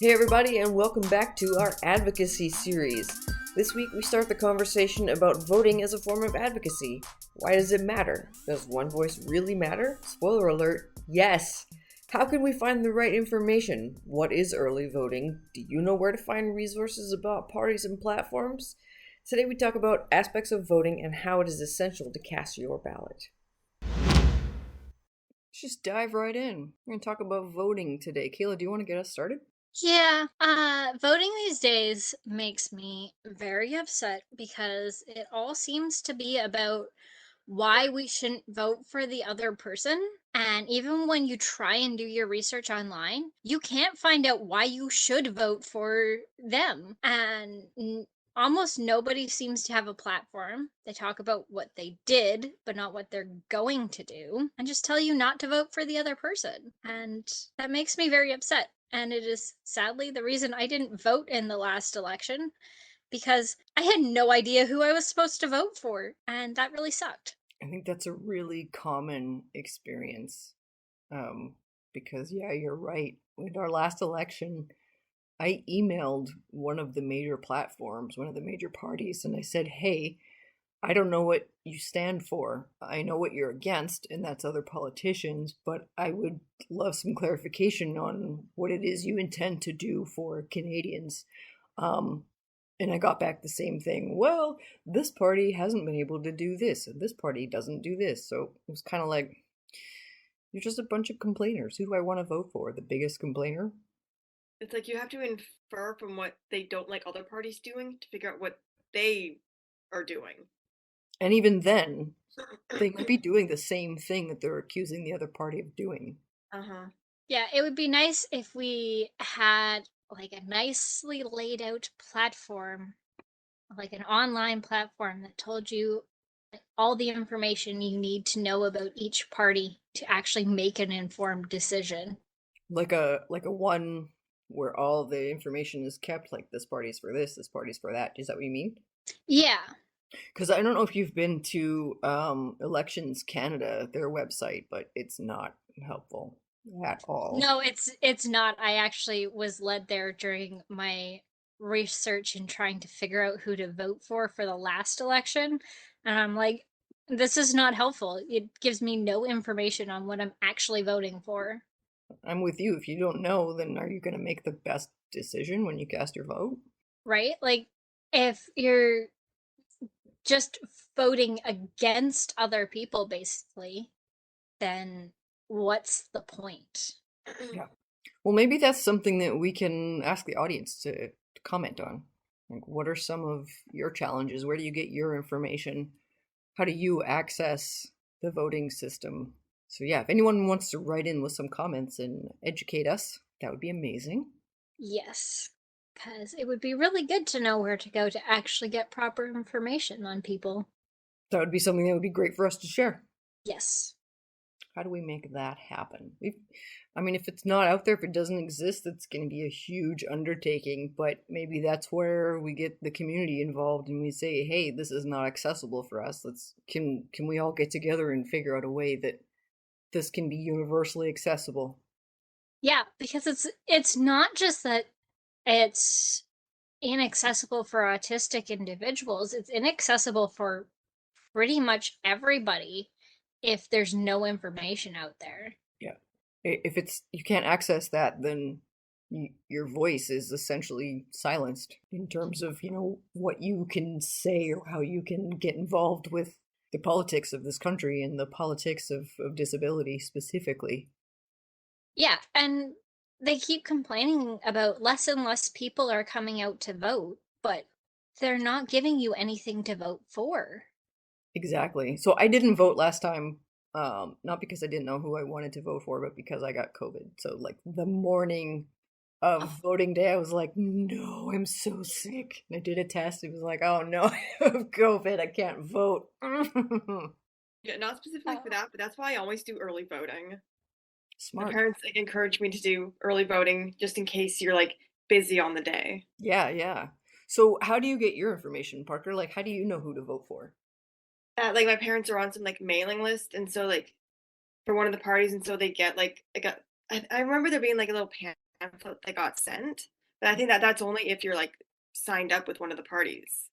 Hey everybody, and welcome back to our advocacy series. This week we start the conversation about voting as a form of advocacy. Why does it matter? Does one voice really matter? Spoiler alert, yes! How can we find the right information? What is early voting? Do you know where to find resources about parties and platforms? Today we talk about aspects of voting and how it is essential to cast your ballot. Let's just dive right in. We're going to talk about voting today. Kayla, do you want to get us started? Yeah, voting these days makes me very upset because it all seems to be about why we shouldn't vote for the other person. And even when you try and do your research online, you can't find out why you should vote for them. And almost nobody seems to have a platform. They talk about what they did, but not what they're going to do, and just tell you not to vote for the other person. And that makes me very upset. And it is sadly the reason I didn't vote in the last election because I had no idea who I was supposed to vote for. And that really sucked. I think that's a really common experience. Because, yeah, you're right. With our last election, I emailed one of the major platforms, one of the major parties, and I said, hey, I don't know what you stand for. I know what you're against, and that's other politicians, but I would love some clarification on what it is you intend to do for Canadians. Um, and I got back the same thing. Well, this party hasn't been able to do this, and this party doesn't do this. So it was kind of like, you're just a bunch of complainers. Who do I want to vote for? The biggest complainer? It's like you have to infer from what they don't like other parties doing to figure out what they are doing. And even then, they might be doing the same thing that they're accusing the other party of doing. Uh-huh. Yeah, it would be nice if we had like a nicely laid out platform, like an online platform that told you all the information you need to know about each party to actually make an informed decision. Like a one where all the information is kept, like this party's for this party's for that. Is that what you mean? Yeah. Because I don't know if you've been to Elections Canada, their website, but it's not helpful at all. No, it's not. I actually was led there during my research and trying to figure out who to vote for the last election, and I'm like, this is not helpful. It gives me no information on what I'm actually voting for. I'm with you. If you don't know, then are you going to make the best decision when you cast your vote? Right? Like, if you're just voting against other people, basically, then what's the point? Yeah. Well, maybe that's something that we can ask the audience to comment on. Like, what are some of your challenges? Where do you get your information? How do you access the voting system? So, yeah, if anyone wants to write in with some comments and educate us, that would be amazing. Yes, because it would be really good to know where to go to actually get proper information on people. That would be something that would be great for us to share. Yes. How do we make that happen? I mean, if it's not out there, if it doesn't exist, it's going to be a huge undertaking. But maybe that's where we get the community involved, and we say, "Hey, this is not accessible for us. Can we all get together and figure out a way that this can be universally accessible?" Yeah, because it's not just that it's inaccessible for autistic individuals, it's inaccessible for pretty much everybody if there's no information out there. Yeah, if it's you can't access that, then your voice is essentially silenced in terms of what you can say or how you can get involved with the politics of this country and the politics of disability specifically. Yeah, and they keep complaining about less and less people are coming out to vote, but they're not giving you anything to vote for. Exactly. So I didn't vote last time, not because I didn't know who I wanted to vote for, but because I got COVID. So like the morning of voting day, I was like, no, I'm so sick. And I did a test. It was like, oh no, I have COVID. I can't vote. Yeah, not specifically for Oh. that, but that's why I always do early voting. My Smart. parents like encourage me to do early voting just in case you're like busy on the day. Yeah, yeah. So how do you get your information, Parker? Like, how do you know who to vote for? Like my parents are on some like mailing list, and so like for one of the parties, and so they get I remember there being like a little pamphlet that got sent, but I think that that's only if you're like signed up with one of the parties.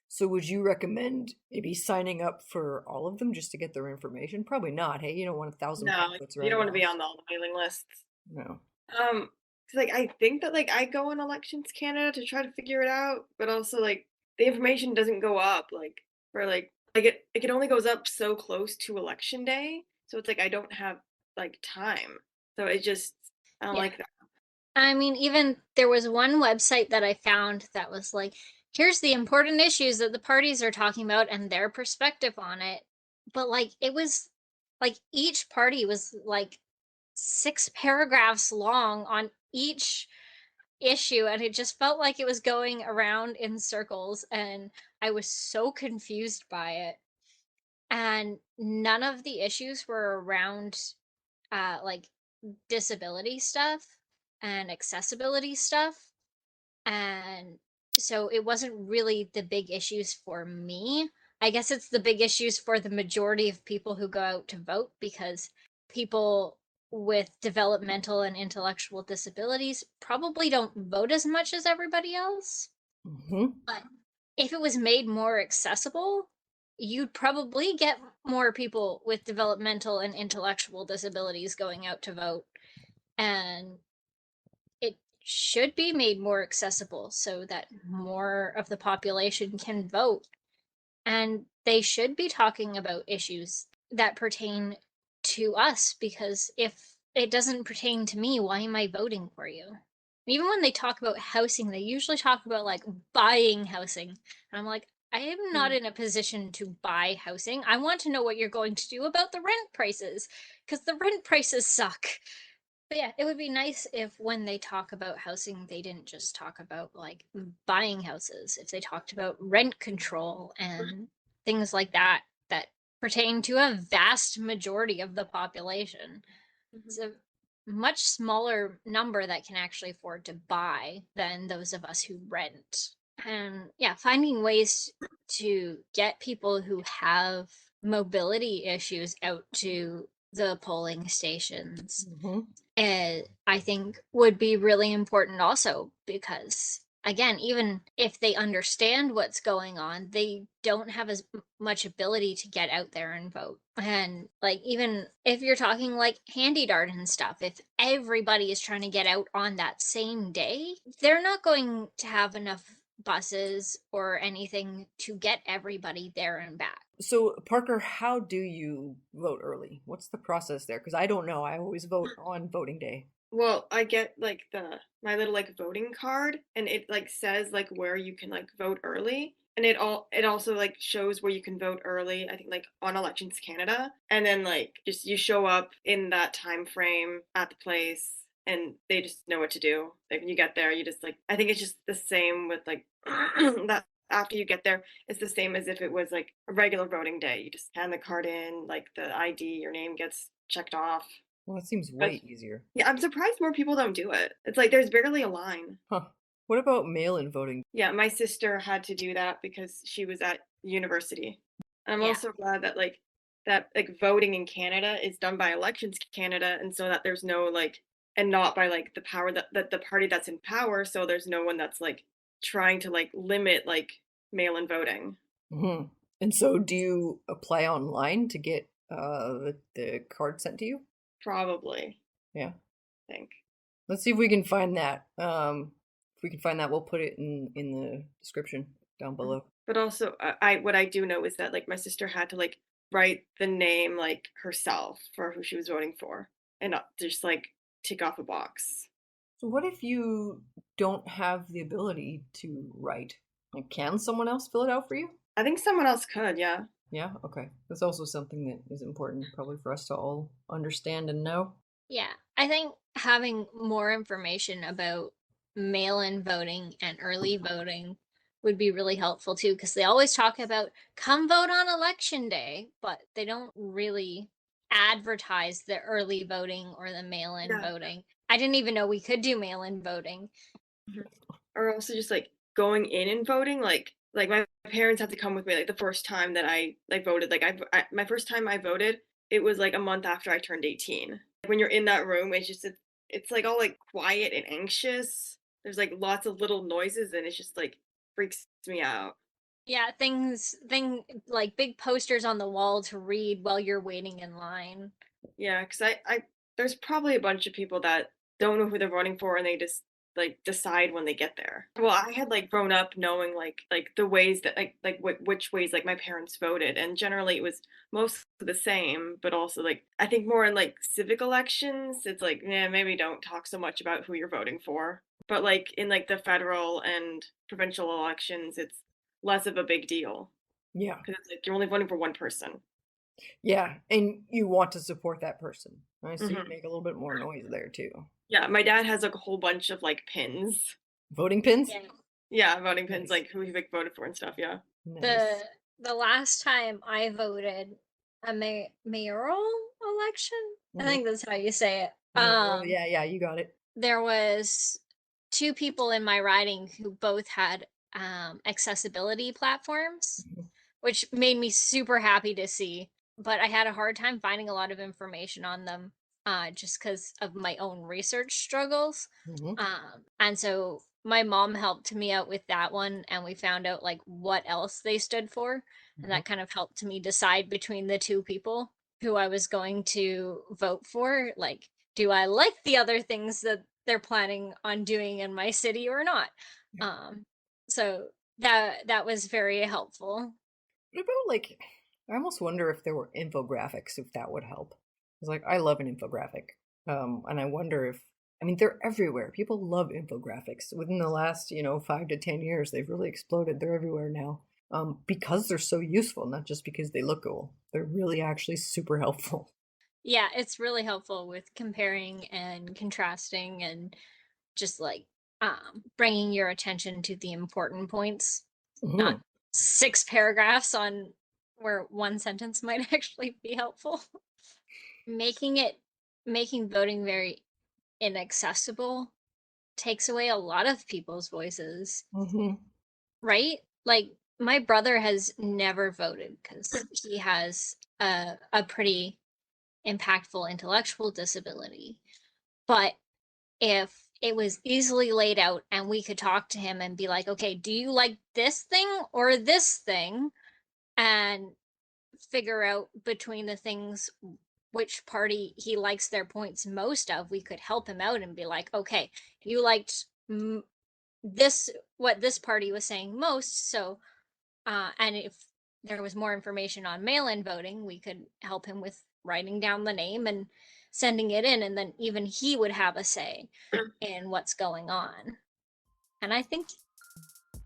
So would you recommend maybe signing up for all of them just to get their information? Probably not. Hey, you don't want 1,000 No, pamphlets you around don't your want to be house. on all the mailing lists. No. 'Cause, like I think that like I go on Elections Canada to try to figure it out, but also like the information doesn't go up for it only goes up so close to election day, so it's like I don't have like time. So it just I don't Yeah. like that. I mean, even there was one website that I found that was like, here's the important issues that the parties are talking about and their perspective on it. But like, it was like each party was like 6 paragraphs long on each issue, and it just felt like it was going around in circles. And I was so confused by it. And none of the issues were around like disability stuff and accessibility stuff. And so it wasn't really the big issues for me. I guess it's the big issues for the majority of people who go out to vote, because people with developmental and intellectual disabilities probably don't vote as much as everybody else. Hmm. But if it was made more accessible, you'd probably get more people with developmental and intellectual disabilities going out to vote. And it should be made more accessible so that more of the population can vote. And they should be talking about issues that pertain to us, because if it doesn't pertain to me, why am I voting for you? Even when they talk about housing, they usually talk about like buying housing. And I'm like, I am not Mm. in a position to buy housing. I want to know what you're going to do about the rent prices, because the rent prices suck. But yeah, it would be nice if when they talk about housing, they didn't just talk about like buying houses. If they talked about rent control and things like that that pertain to a vast majority of the population. It's Mhm. a much smaller number that can actually afford to buy than those of us who rent. And yeah, finding ways to get people who have mobility issues out to the polling stations, Hmm. I think would be really important also, because again, even if they understand what's going on, they don't have as much ability to get out there and vote. And like, even if you're talking like Handy Dart and stuff, if everybody is trying to get out on that same day, they're not going to have enough buses or anything to get everybody there and back. So, Parker, how do you vote early? What's the process there? Because I don't know. I always vote on voting day. Well, I get like the my little like voting card, and it like says like where you can like vote early, and it also like shows where you can vote early, I think like on Elections Canada, and then like just you show up in that time frame at the place, and they just know what to do. Like when you get there, you just like I think it's just the same with like that after you get there, it's the same as if it was like a regular voting day. You just hand the card in, like the ID, your name gets checked off. Well, that seems But way easier. yeah, I'm surprised more people don't do it. It's like there's barely a line. Huh. What about mail-in voting? Yeah, my sister had to do that because she was at university. I'm Yeah. also glad that like voting in Canada is done by Elections Canada, and so that there's no like and not by like the power that the party that's in power, so there's no one that's like trying to like limit like mail-in voting. Hmm. And so, do you apply online to get the card sent to you? Probably, Yeah. I think. Let's see if we can find that. If we can find that, we'll put it in the description down below. But also, I what I do know is that like my sister had to like write the name like herself for who she was voting for, and not just like tick off a box. So, what if you don't have the ability to write? Like, can someone else fill it out for you? I think someone else could, yeah. Yeah. Okay. That's also something that is important, probably for us to all understand and know. Yeah, I think having more information about mail in voting and early voting would be really helpful too, because they always talk about come vote on election day, but they don't really advertise the early voting or the mail in Yeah. voting. I didn't even know we could do mail in voting. Mhm. Or also just like going in and voting, like my parents had to come with me like the first time that I like voted. Like my first time I voted, it was like a month after I turned 18. When you're in that room, it's like all like quiet and anxious. There's like lots of little noises and it's just like freaks me out. Yeah, like big posters on the wall to read while you're waiting in line. Yeah, because there's probably a bunch of people that don't know who they're voting for and they just like decide when they get there. Well, I had like grown up knowing like the ways that which ways like my parents voted, and generally it was mostly the same, but also like I think more in like civic elections, it's like yeah maybe don't talk so much about who you're voting for, but like in like the federal and provincial elections, it's less of a big deal Yeah. because it's like you're only voting for one person. Yeah, and you want to support that person, right? So you Mhm. make a little bit more noise there too. Yeah, my dad has like a whole bunch of like pins. Voting pins? Yeah. Yeah, voting pins, Nice. like who he like voted for and stuff. Yeah. The Nice. the last time I voted a mayoral election, I Mhm. think that's how you say it. Well, yeah, you got it. There was two people in my riding who both had accessibility platforms, Mhm. which made me super happy to see. But I had a hard time finding a lot of information on them, just because of my own research struggles. Mhm. And so my mom helped me out with that one, and we found out like what else they stood for, and Mhm. that kind of helped me decide between the two people who I was going to vote for. Like, do I like the other things that they're planning on doing in my city or not? Yeah. So that was very helpful. What about like I almost wonder if there were infographics if that would help. It's like I love an infographic. And I wonder if I mean they're everywhere. People love infographics. Within the last, 5 to 10 years, they've really exploded. They're everywhere now. Because they're so useful, not just because they look cool. They're really actually super helpful. Yeah, it's really helpful with comparing and contrasting and just like bringing your attention to the important points, not Mhm. 6 paragraphs on where one sentence might actually be helpful. making it Making voting very inaccessible takes away a lot of people's voices, Mhm. right? Like my brother has never voted because he has a pretty impactful intellectual disability. But if it was easily laid out and we could talk to him and be like, okay, do you like this thing or this thing? And figure out between the things which party he likes their points most of, we could help him out and be like, okay, you liked this, what this party was saying most. So, and if there was more information on mail in voting, we could help him with writing down the name and sending it in. And then even he would have a say in what's going on. And I think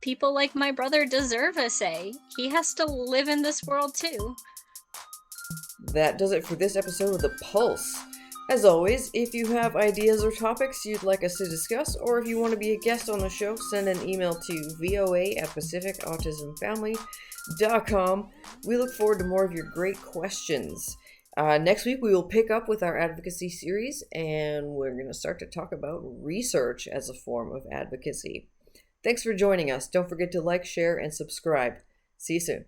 people like my brother deserve a say. He has to live in this world too. That does it for this episode of The Pulse. As always, if you have ideas or topics you'd like us to discuss, or if you want to be a guest on the show, send an email to voa@pacificautismfamily.com. We look forward to more of your great questions. Next week, we will pick up with our advocacy series, and we're going to start to talk about research as a form of advocacy. Thanks for joining us. Don't forget to like, share, and subscribe. See you soon.